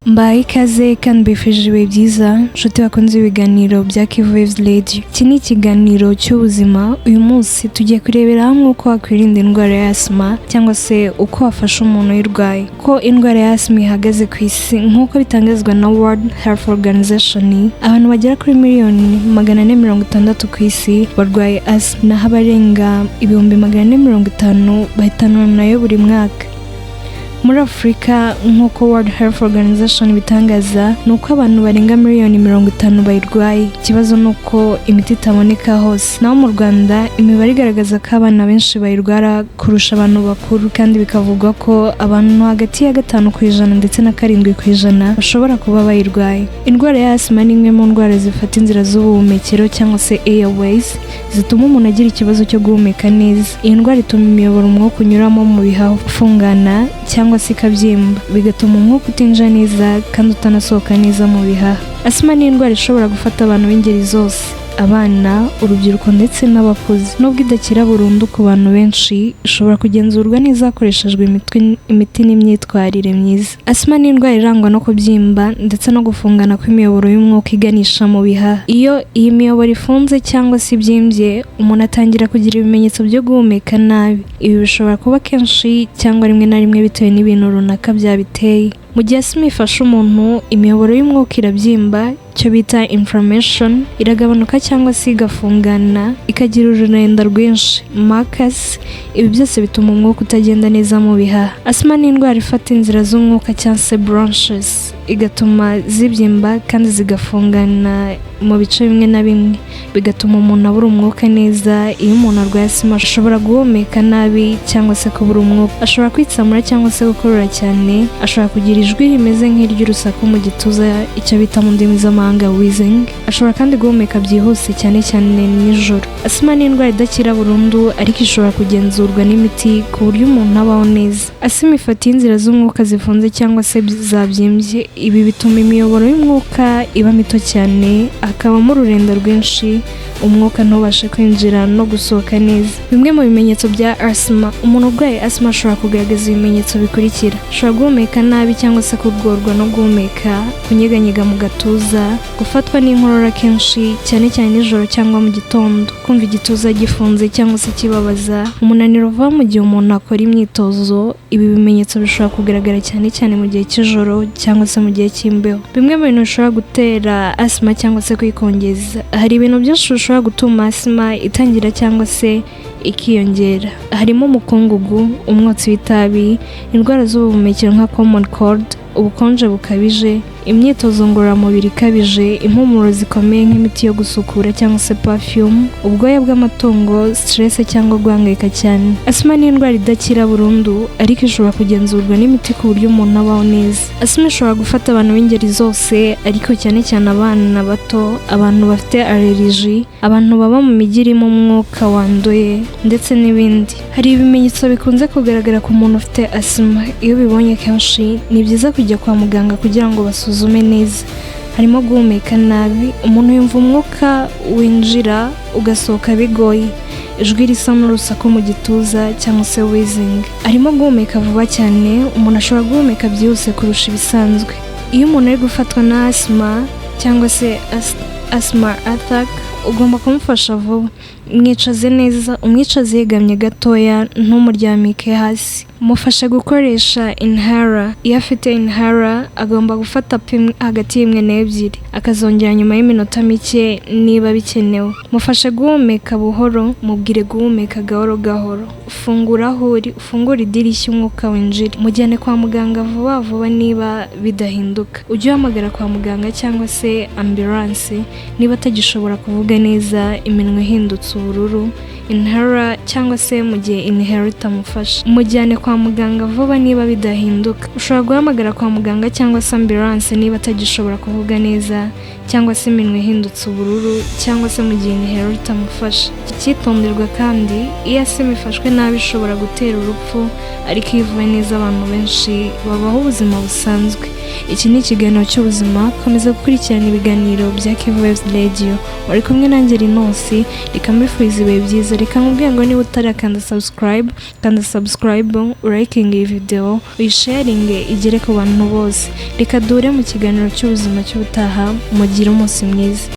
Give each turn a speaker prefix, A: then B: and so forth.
A: Mbaye ikaze kandi mbifurije ibihe byiza nshuti bakunze ibiganiro bya Kivu Waves Radio. Iki ni ikiganiro cy'ubuzima. Uyu munsi tugiye kurebera hamwe uko wakwirinda indwara ya asthma cyangwa se uko wafasha umuntu uyirwaye. Ko indwara ya asthma ihagaze ku isi nk'uko bitangazwa na World Health Organization, abantu bagera kuri miliyoni 460 ku isi barwaye asthma, naho abarenga 450,000 bahitanwa nayo buri mwaka. Muri Afrika nk'uko World Health Organization bitangaza nuko abantu barenga miliyoni 50 bayirwaye. Ikibazo nuko imiti itaboneka hose. Naho mu Rwanda imibare igaragaza ko abana benshi bayirwara kurusha abantu bakuru, kandi bikavugwa ko abantu hagati ya 5% ndetse na 7% bashobora kuba bayirwaye. Indwara ya asthma ni imwe mu ndwara zifata inzira z'ubuhumekero cyangwa se airways, zituma umuntu agira ikibazo cyo guhumeka neza. Iyi ndwara ituma imiyoboro umwuka unyuramo mu bihaha ufungana cyangwa se ikabyimba, bigatuma umwuka utinjira neza kandi utanasohoka neza mu bihaha. Asthma ni indwara ishobora gufata abantu b'ingeri zose, abana, urubyiruko ndetse n'abakuze. Nubwo idakira burundu ku bantu benshi, ishobora kugenzurwa neza hakoreshejwe imiti n'imyitwarire myiza. Asthma ni indwara irangwa no kubyimba ndetse no gufungana kw'imiyoboro y'umwuka iganisha mu bihaha. Iyo iyi miyoboro ifunze cyangwa se ibyimbye, umuntu atangira kugira ibimenyetso byo guhumeka nabi. Ibi bishobora kuba kenshi cyangwa rimwe na rimwe bitewe n'ibintu runaka byabiteye. Mu gihe asthma ifasha umuntu, imiyoboro y'umwuka irabyimba, cyo bita inflammation, iragabanuka cyangwa se igafungana, ikagira ururenda rwinshi, mucus. Ibi byose bituma umwuka utagenda neza mu bihaha. Asthma ni indwara ifata inzira z'umwuka cyangwa se bronches, igatuma zibyimba kandi zigafungana mu bice bimwe na bimwe, bigatuma umuntu abura umwuka neza. Iyo umuntu arwaye asthma ashobora guhumeka nabi cyangwa se kubura umwuka, ashobora kwitsamura cyangwa se gukorora cyane, ashobora kugira ijwi rimeze nk'iry'urusaku mu gituza, icyo bita mu ndimi z'amahanga wheezing. Ashobora kandi guhumeka byihuse cyane cyane nijoro. Asthma ni indwara idakira burundu ariko ishobora kugenzurwa n'imiti ku buryo umuntu abaho neza. Asthma ifata inzira z'umwuka zifunze cyangwa se zabyimbye. Ibi bituma imiyoboro y'umwuka iba mito cyane, hakabamo ururenda rwinshi, umwuka ntubashe kwinjira no gusohoka neza. Bimwe mu bimenyetso bya asthma: umuntu urwaye asthma ashobora kugaragaza ibimenyetso bikurikira: ashobora guhumeka nabi cyangwa se kugorwa no guhumeka, kunyeganyega mu gatuza, gufatwa n'inkorora kenshi cyane cyane nijoro cyangwa mu gitondo, kumva igituza gifunze cyangwa se kibabaza, umunaniro uva mu gihe umuntu akora imyitozo. Ibi bimenyetso bishobora kugaragara cyane cyane mu gihe cy'ijoro cyangwa se mu gihe cy'imbeho. Bimwe mu bintu bishobora gutera asthma cyangwa se kuyikongeza: hari ibintu byinshi bishobora gutuma asthma itangira cyangwa se ikiyongera. Harimo umukungugu, umwotsi w'itabi, indwara z'ubuhumekero nka common cold, ubukonje bukabije, imyitozo ngororamubiri ikabije, impumuro zikomeye nk'imiti yo gusukura cyangwa se perfume, ubwoya bw'amatungo, stress cyangwa guhangayika cyane. Asthma ni indwara idakira burundu ariko ishobora kugenzurwa n'imiti ku buryo umuntu abaho neza. Asthma ishobora gufata abantu b'ingeri zose ariko cyane cyane abana bato, abantu bafite allergy, abantu baba mu mijyi irimo umwuka wanduye ndetse n'ibindi. Hari ibimenyetso bikunze kugaragara ku muntu ufite asthma. Iyo bibonye kenshi ni byiza kujya kwa muganga kugira ngo basuzume neza. Harimo guhumeka nabi, umuntu yumva umwuka winjira ugasohoka bigoye, ijwi risa n'urusaku mu gituza cyangwa se wheezing. Harimo guhumeka vuba cyane, umuntu ashobora guhumeka byihuse kurusha ibisanzwe. Iyo umuntu ari gufatwa na asthma cyangwa se asthma attack, ugomba kumufasha vuba. Mwicaze neza, umwicaze yegamye gatoya, ntumuryamike hasi. Mufashe gukoresha inhaler. Iyo afite inhaler agomba gufata hagati y'imwe n'ebyiri, akazongera nyuma y'iminota mike niba bikenewe. Mufashe guhumeka buhoro, mubwire guhumeka gahoro gahoro. Ufungura aho uri, ufungura idirishya umwuka winjire. Mujyane kwa muganga vuba vuba niba bidahinduka. Ujye uhamagara kwa muganga cyangwa se ambulance niba atagishobora kuvuga neza, iminwa ihindutse ubururu, inhaler cyangwa se mu gihe inhaler itamufasha. Mujyane kwa muganga vuba niba bidahinduka. Ushobora guhamagara kwa muganga cyangwa se ambulance niba atagishobora kuvuga neza cyangwa se iminwa ihindutse ubururu cyangwa se mu gihe inhaler itamufasha. Icyitonderwa kandi, iyo asthma ifashwe nabi ishobora gutera urupfu, ariko iyo ivuwe neza abantu benshi babaho ubuzima busanzwe. iki ni ikiganiro cy'ubuzima, komeza gukurikirana ibiganiro bya Waves Radio. Wari kumwe nanjye Linos, reka mbifurize ibihe byiza, reka nkubwire ngo niba utarakanda subscribe, kanda subscribe, urayikinga iyi video, uyisharinge igere ku bantu bose. Reka dure mu kiganiro cy'ubuzima cy'ubutaha, mugire umunsi mwiza.